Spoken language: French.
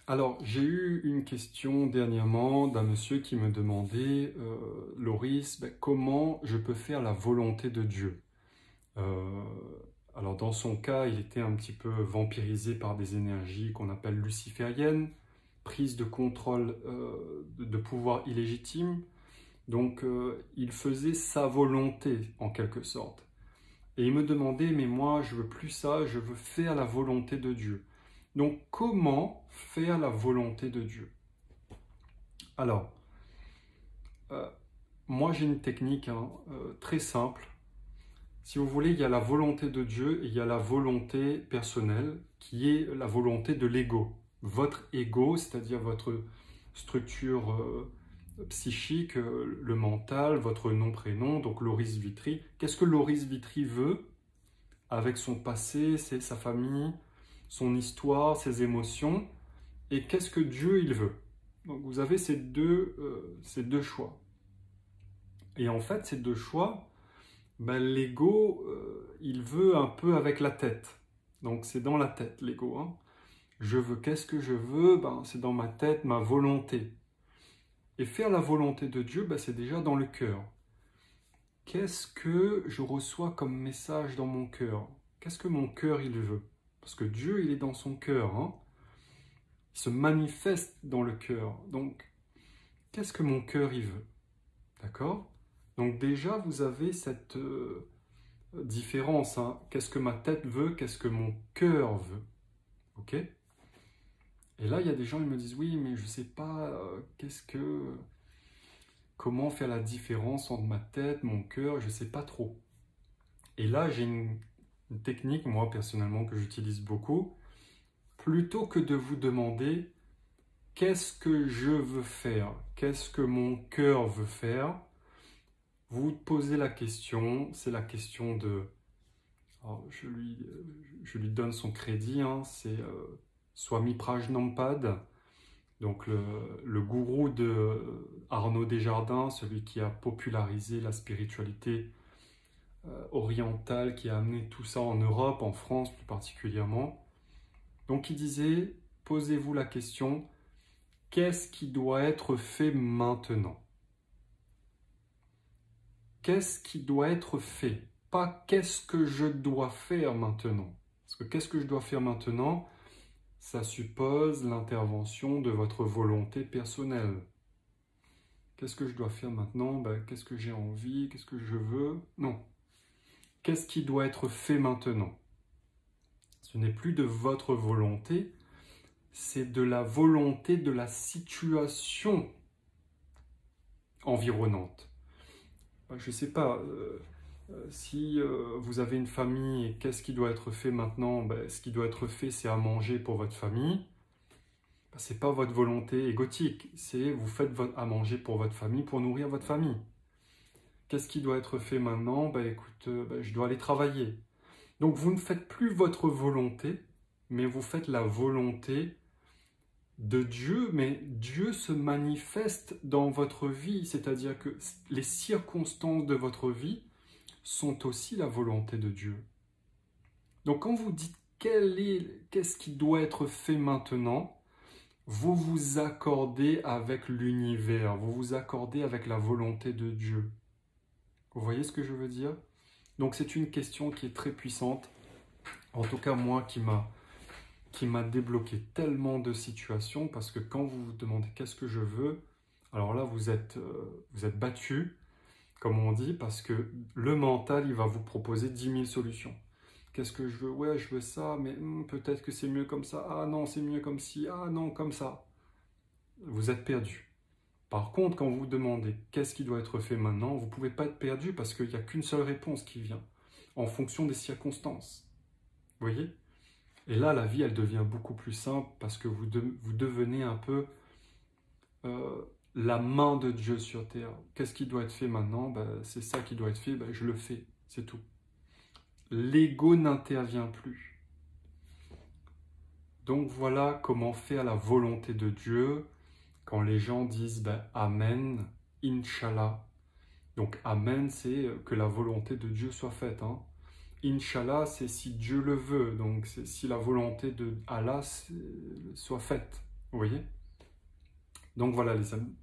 Alors, j'ai eu une question dernièrement d'un monsieur qui me demandait, Loris, comment je peux faire la volonté de Dieu? Euh, alors, dans son cas, il était un petit peu vampirisé par des énergies qu'on appelle lucifériennes, prise de contrôle de pouvoir illégitime. Donc, il faisait sa volonté en quelque sorte. Et il me demandait, mais moi, je veux plus ça, je veux faire la volonté de Dieu. Donc, comment faire la volonté de Dieu? Alors, euh, moi j'ai une technique très simple. Si vous voulez, il y a la volonté de Dieu et il y a la volonté personnelle qui est la volonté de l'ego. Votre ego, c'est-à-dire votre structure psychique, le mental, votre nom-prénom, donc Loris Vitry. Qu'est-ce que Loris Vitry veut avec son passé, sa famille, son histoire, ses émotions, et qu'est-ce que Dieu il veut? Donc vous avez ces deux choix. Et en fait, ces deux choix, l'ego, il veut un peu avec la tête. Donc c'est dans la tête, l'ego. Hein. Je veux, qu'est-ce que je veux? C'est dans ma tête, ma volonté. Et faire la volonté de Dieu, c'est déjà dans le cœur. Qu'est-ce que je reçois comme message dans mon cœur? Qu'est-ce que mon cœur, il veut? Parce que Dieu, il est dans son cœur. Hein. Il se manifeste dans le cœur. Donc, qu'est-ce que mon cœur, il veut? D'accord? Donc déjà, vous avez cette différence. Hein. Qu'est-ce que ma tête veut? Qu'est-ce que mon cœur veut? Ok? Et là, il y a des gens qui me disent, oui, mais je ne sais pas comment faire la différence entre ma tête, mon cœur, je ne sais pas trop. Et là, j'ai une technique, moi, personnellement, que j'utilise beaucoup. Plutôt que de vous demander, qu'est-ce que je veux faire? Qu'est-ce que mon cœur veut faire? Vous posez la question, c'est la question de... Alors, je lui donne son crédit, hein, c'est Swami Prajnampad, donc le gourou de Arnaud Desjardins, celui qui a popularisé la spiritualité orientale, qui a amené tout ça en Europe, en France plus particulièrement. Donc il disait, posez-vous la question, qu'est-ce qui doit être fait maintenant? Qu'est-ce qui doit être fait? Pas qu'est-ce que je dois faire maintenant. Parce que qu'est-ce que je dois faire maintenant? Ça suppose l'intervention de votre volonté personnelle. Qu'est-ce que je dois faire maintenant? Qu'est-ce que j'ai envie? Qu'est-ce que je veux? Non. Qu'est-ce qui doit être fait maintenant? Ce n'est plus de votre volonté, c'est de la volonté de la situation environnante. Je ne sais pas, si vous avez une famille et qu'est-ce qui doit être fait maintenant? Ce qui doit être fait, c'est à manger pour votre famille. Ce n'est pas votre volonté égotique, c'est vous faites à manger pour votre famille, pour nourrir votre famille. Qu'est-ce qui doit être fait maintenant? Écoute, je dois aller travailler. Donc vous ne faites plus votre volonté, mais vous faites la volonté de Dieu, mais Dieu se manifeste dans votre vie, c'est-à-dire que les circonstances de votre vie sont aussi la volonté de Dieu. Donc quand vous dites qu'est-ce qui doit être fait maintenant, vous vous accordez avec l'univers, vous vous accordez avec la volonté de Dieu. Vous voyez ce que je veux dire? Donc c'est une question qui est très puissante, en tout cas moi qui m'a débloqué tellement de situations, parce que quand vous vous demandez qu'est-ce que je veux, alors là vous êtes battu, comme on dit, parce que le mental il va vous proposer 10 000 solutions. Qu'est-ce que je veux? Ouais, je veux ça, mais peut-être que c'est mieux comme ça. Ah non, c'est mieux comme ci. Ah non, comme ça. Vous êtes perdu. Par contre, quand vous vous demandez qu'est-ce qui doit être fait maintenant, vous ne pouvez pas être perdu parce qu'il n'y a qu'une seule réponse qui vient, en fonction des circonstances. Vous voyez? Et là, la vie, elle devient beaucoup plus simple parce que vous devenez un peu la main de Dieu sur terre. Qu'est-ce qui doit être fait maintenant? C'est ça qui doit être fait, je le fais, c'est tout. L'ego n'intervient plus. Donc voilà comment faire la volonté de Dieu quand les gens disent Amen, Inch'Allah. Donc Amen, c'est que la volonté de Dieu soit faite. Hein. Inch'Allah, c'est si Dieu le veut. Donc c'est si la volonté de Allah soit faite. Vous voyez? Donc voilà les amis.